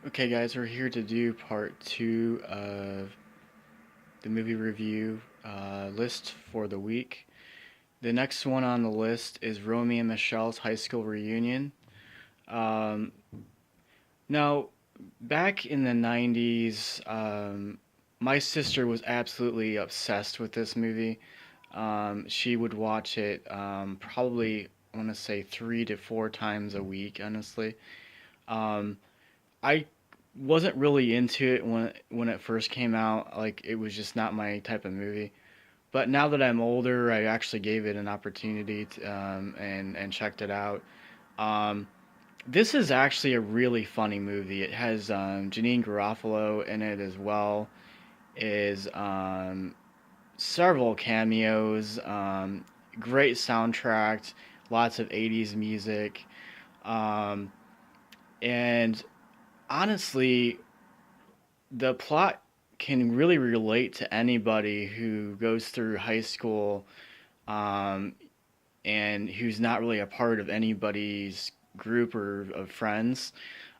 Okay, guys, we're here to do part two of the movie review list for the week. The next one on the list is Romy and Michelle's high school reunion. Um, now, back in the 90s, my sister was absolutely obsessed with this movie. She would watch it probably, I want to say, 3 to 4 times a week, honestly. Um, I wasn't really into it when it first came out. Like it was just not my type of movie. But now that I'm older, I actually gave it an opportunity and checked it out. Um, this is actually a really funny movie. It has Janine Garofalo in it as well. Is several cameos. Great soundtrack. Lots of '80s music. Um, and honestly, the plot can really relate to anybody who goes through high school um, and who's not really a part of anybody's group or of friends.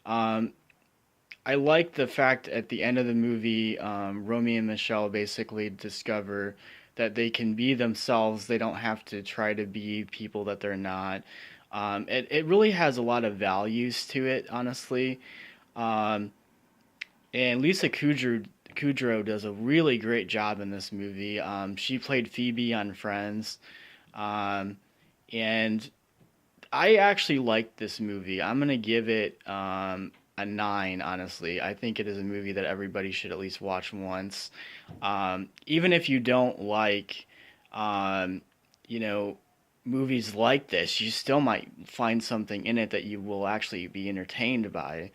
Um, I like the fact at the end of the movie, Romy and Michelle basically discover that they can be themselves. They don't have to try to be people that they're not. It really has a lot of values to it, honestly. Um, And Lisa Kudrow does a really great job in this movie. She played Phoebe on Friends, um, and I actually liked this movie. I'm gonna give it a 9. Honestly, I think it is a movie that everybody should at least watch once. Even if you don't like, um, you know, movies like this, you still might find something in it that you will actually be entertained by.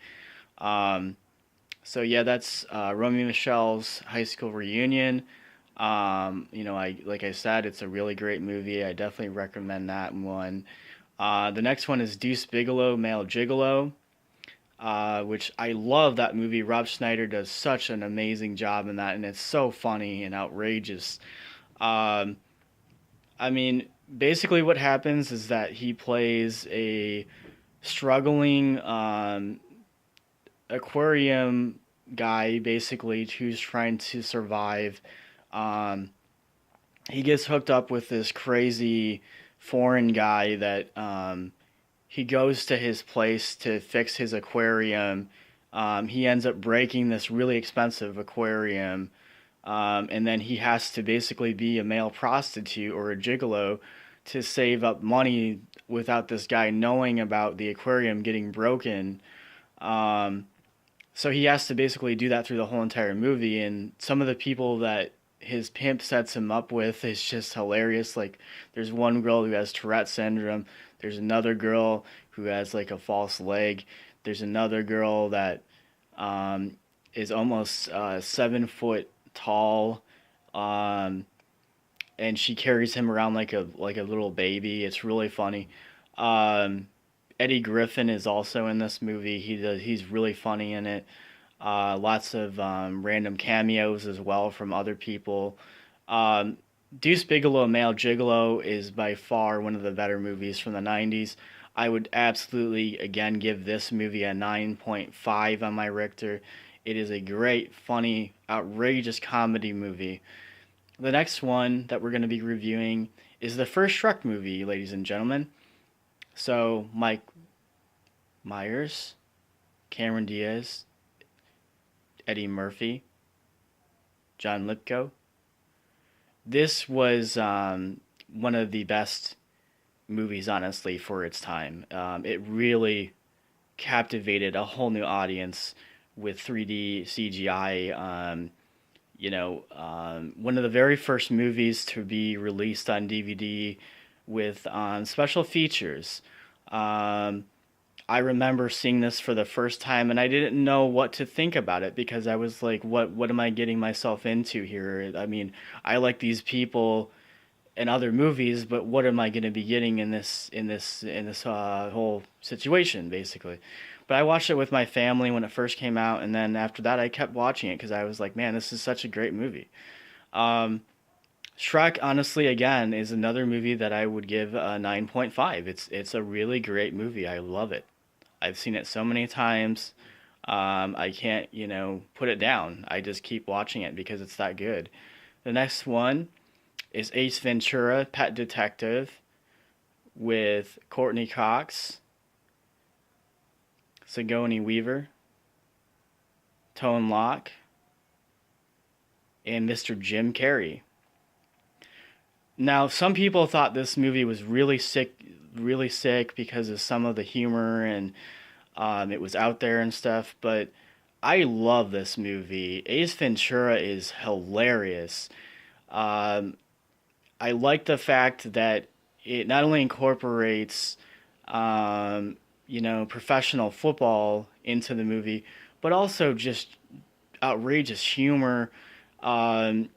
Um, so yeah, that's Romeo and Michelle's high school reunion. I like I said, it's a really great movie. I definitely recommend that one. The next one is Deuce Bigelow, Male Gigolo, which I love that movie. Rob Schneider does such an amazing job in that, and it's so funny and outrageous. Um, I mean, basically, what happens is that he plays a struggling aquarium guy basically who's trying to survive. Um, he gets hooked up with this crazy foreign guy that he goes to his place to fix his aquarium. He ends up breaking this really expensive aquarium. And then he has to basically be a male prostitute or a gigolo to save up money without this guy knowing about the aquarium getting broken. Um, so he has to basically do that through the whole entire movie, and some of the people that his pimp sets him up with is just hilarious. Like, there's one girl who has Tourette syndrome. There's another girl who has like a false leg. There's another girl that um, is almost 7 foot tall, um, and she carries him around like a little baby. It's really funny. Um, Eddie Griffin is also in this movie. He's really funny in it. Lots of random cameos as well from other people. Um, Deuce Bigelow, Male Gigolo is by far one of the better movies from the 90s. I would absolutely, again, give this movie a 9.5 on my Richter. It is a great, funny, outrageous comedy movie. The next one that we're going to be reviewing is the first Shrek movie, ladies and gentlemen. So, Mike Myers, Cameron Diaz, Eddie Murphy, John Lithgow. This was one of the best movies, honestly, for its time. It really captivated a whole new audience with 3D CGI. One of the very first movies to be released on DVD with special features. Um, I remember seeing this for the first time and I didn't know what to think about it because I was like, what am I getting myself into here? I mean, I like these people in other movies, but what am I going to be getting in this whole situation basically? But I watched it with my family when it first came out, and then after that I kept watching it because I was like, man, this is such a great movie. Um, Shrek, honestly, again, is another movie that I would give a 9.5. It's a really great movie. I love it. I've seen it so many times. I can't, put it down. I just keep watching it because it's that good. The next one is Ace Ventura, Pet Detective, with Courtney Cox, Sigourney Weaver, Tone Loc, and Mr. Jim Carrey. Now, some people thought this movie was really sick because of some of the humor and it was out there and stuff. But I love this movie. Ace Ventura is hilarious. Um, I like the fact that it not only incorporates, professional football into the movie, but also just outrageous humor. Um,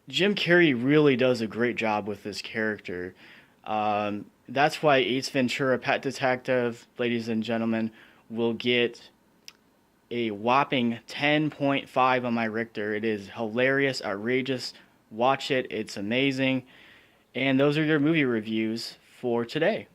Jim Carrey really does a great job with this character. That's why Ace Ventura, Pet Detective, ladies and gentlemen, will get a whopping 10.5 on my Richter. It is hilarious, outrageous. Watch it, it's amazing. And those are your movie reviews for today.